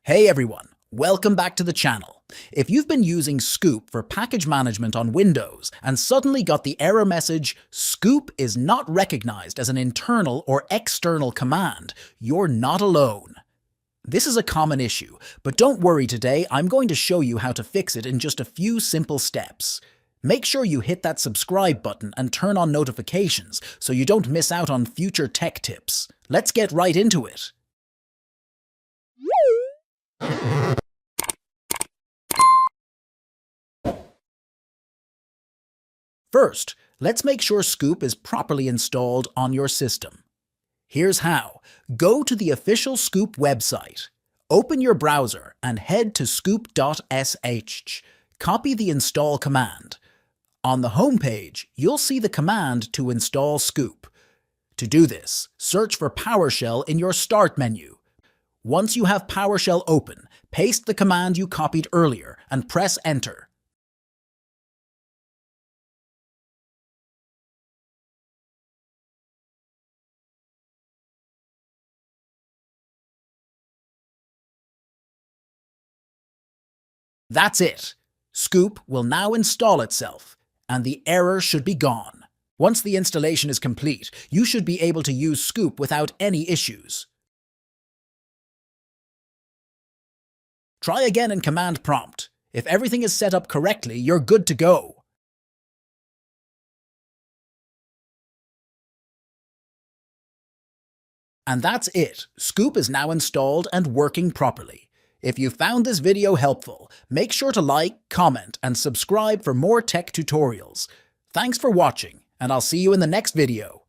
Hey everyone, welcome back to the channel. If you've been using Scoop for package management on Windows and suddenly got the error message, Scoop is not recognized as an internal or external command, you're not alone. This is a common issue, but don't worry today, I'm going to show you how to fix it in just a few simple steps. Make sure you hit that subscribe button and turn on notifications so you don't miss out on future tech tips. Let's get right into it. First, let's make sure Scoop is properly installed on your system. Here's how. Go to the official Scoop website. Open your browser and head to scoop.sh. Copy the install command. On the home page, you'll see the command to install Scoop. To do this, search for PowerShell in your Start menu. Once you have PowerShell open, paste the command you copied earlier and press Enter. That's it. Scoop will now install itself, and the error should be gone. Once the installation is complete, you should be able to use Scoop without any issues. Try again in Command Prompt. If everything is set up correctly, you're good to go. And that's it. Scoop is now installed and working properly. If you found this video helpful, make sure to like, comment, and subscribe for more tech tutorials. Thanks for watching, and I'll see you in the next video.